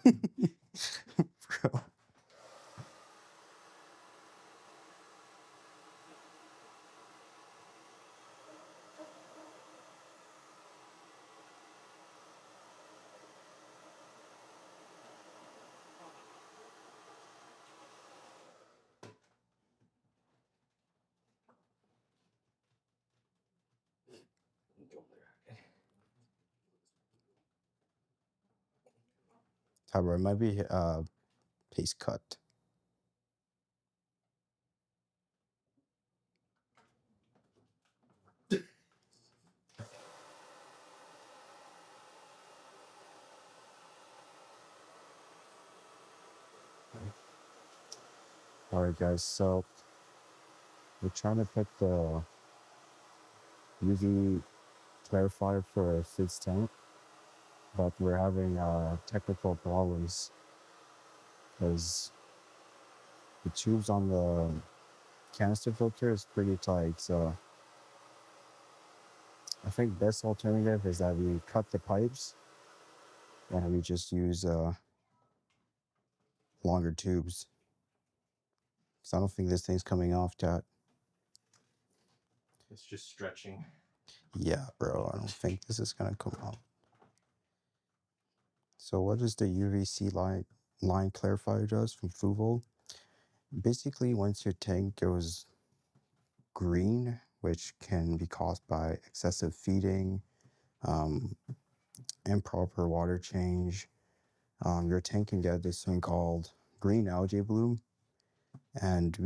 Bro. Tyler, it might be paste cut. All right, guys. So we're trying to pick the UV clarifier for Fizz tank, but we're having technical problems because the tubes on the canister filter is pretty tight. So I think best alternative is that we cut the pipes and we just use longer tubes. Because I don't think this thing's coming off, chat. It's just stretching. Yeah, bro. I don't think this is gonna come off. So what does the UVC line clarifier does from Fluval? Basically, once your tank goes green, which can be caused by excessive feeding, improper water change, your tank can get this thing called green algae bloom. And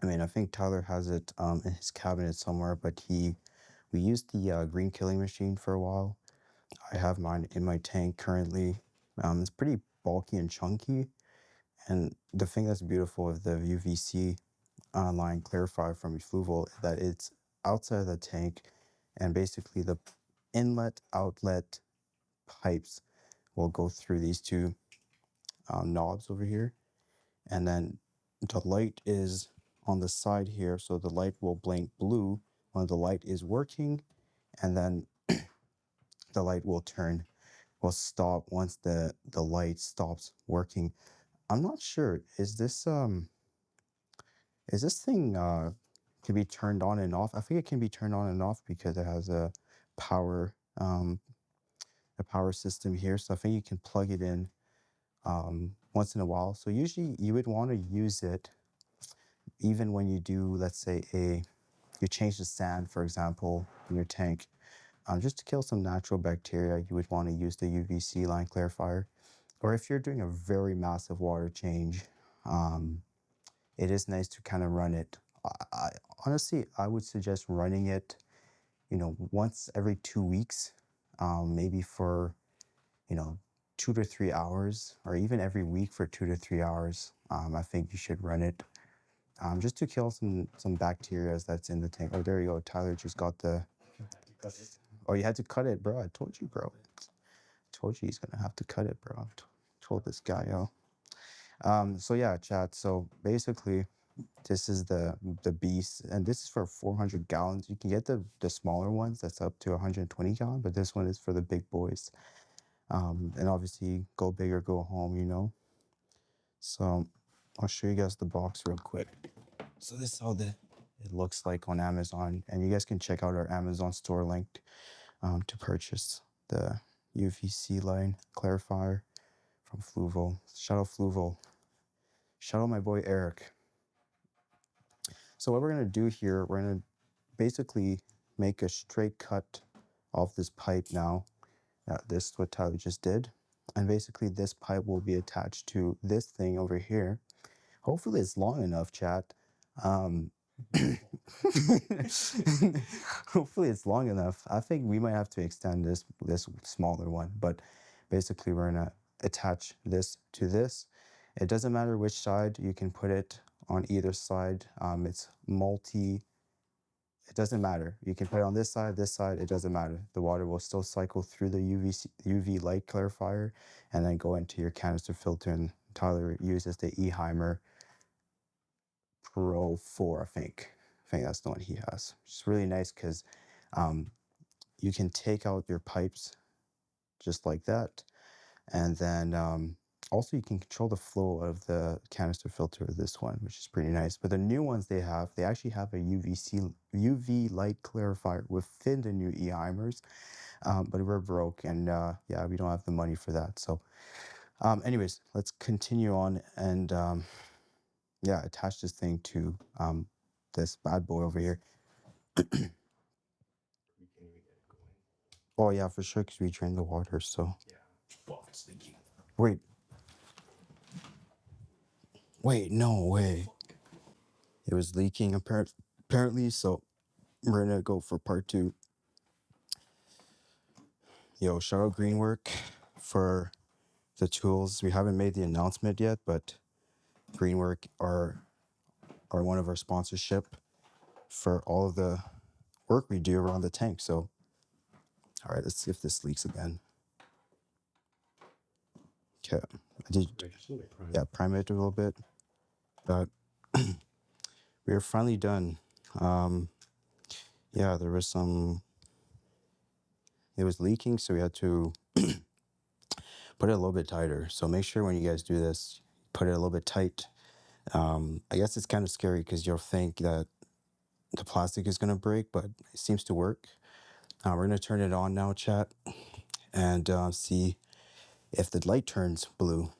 I think Tyler has it in his cabinet somewhere, but we used the green killing machine for a while. I have mine in my tank currently. It's pretty bulky and chunky. And the thing that's beautiful of the UVC line clarifier from Fluval is that it's outside of the tank, and basically the inlet outlet pipes will go through these two knobs over here, and then the light is on the side here, so the light will blink blue when the light is working, and then the light will stop once the light stops working. I'm not sure, is this thing can be turned on and off? I think it can be turned on and off because it has a power system here, so I think you can plug it in once in a while. So usually you would want to use it even when you do, let's say, you change the sand, for example, in your tank. Just to kill some natural bacteria, you would want to use the UVC line clarifier. Or if you're doing a very massive water change, it is nice to kind of run it. Honestly, I would suggest running it, once every 2 weeks, maybe for, 2 to 3 hours, or even every week for 2 to 3 hours. I think you should run it just to kill some bacteria that's in the tank. Oh, there you go. Tyler just got the. Oh, you had to cut it, bro. I told you, bro. Told you he's gonna have to cut it, bro. Told this guy, yo. So yeah, chat. So basically, this is the beast, and this is for 400 gallons. You can get the smaller ones that's up to 120 gallon, but this one is for the big boys. And obviously, go big or go home, So I'll show you guys the box real quick. So this is how it looks like on Amazon, and you guys can check out our Amazon store link to purchase the UVC line clarifier from Fluval. Shout out Fluval. Shout out my boy Eric. So what we're gonna do here, we're gonna basically make a straight cut of this pipe now. This is what Tyler just did. And basically this pipe will be attached to this thing over here. Hopefully it's long enough, chat. Hopefully it's long enough. I think we might have to extend this smaller one, but basically we're gonna attach this to this. It doesn't matter which side, you can put it on either side. It's multi. It doesn't matter. You can put it on this side, it doesn't matter. The water will still cycle through the UV light clarifier and then go into your canister filter. And Tyler uses the Eheimer Pro 4, I think. I think that's the one he has. It's really nice because you can take out your pipes just like that. And then also you can control the flow of the canister filter of this one, which is pretty nice. But the new ones they actually have a UV light clarifier within the new e-heimers. But we're broke, and yeah, we don't have the money for that. So anyways, let's continue on and yeah, attach this thing to this bad boy over here. Oh yeah, for sure, because we drained the water. So yeah, well, it's leaking. Wait, no way. It was leaking apparently. So we're gonna go for part 2. Yo, shout out Greenwork for the tools. We haven't made the announcement yet, but Greenwork are one of our sponsorship for all of the work we do around the tank. So, all right, let's see if this leaks again. Okay, I did, yeah, prime it a little bit, but we are finally done. Yeah, there was it was leaking, so we had to put it a little bit tighter. So make sure when you guys do this, put it a little bit tight. I guess it's kind of scary because you'll think that the plastic is going to break, but it seems to work. We're going to turn it on now, chat, and see if the light turns blue.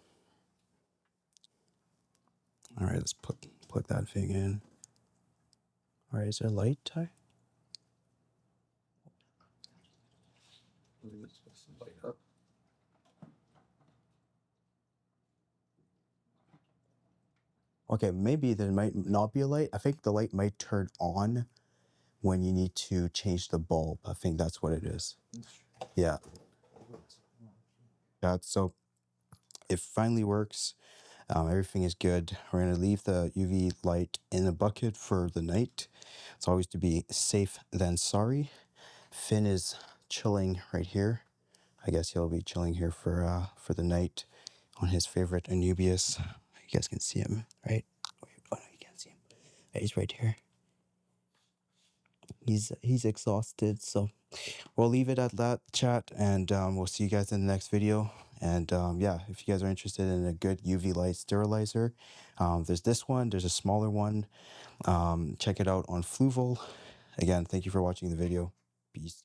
All right, let's put that thing in. All right, is there a light tie? Okay, maybe there might not be a light. I think the light might turn on when you need to change the bulb. I think that's what it is. Yeah. So it finally works. Everything is good. We're going to leave the UV light in a bucket for the night. It's always to be safe than sorry. Finn is chilling right here. I guess he'll be chilling here for the night on his favorite Anubius. You guys can see him, right? Oh no, you can't see him. He's right here. He's exhausted, so we'll leave it at that, chat, and we'll see you guys in the next video. And yeah, if you guys are interested in a good UV light sterilizer, there's this one, there's a smaller one. Check it out on Fluval. Again, thank you for watching the video. Peace.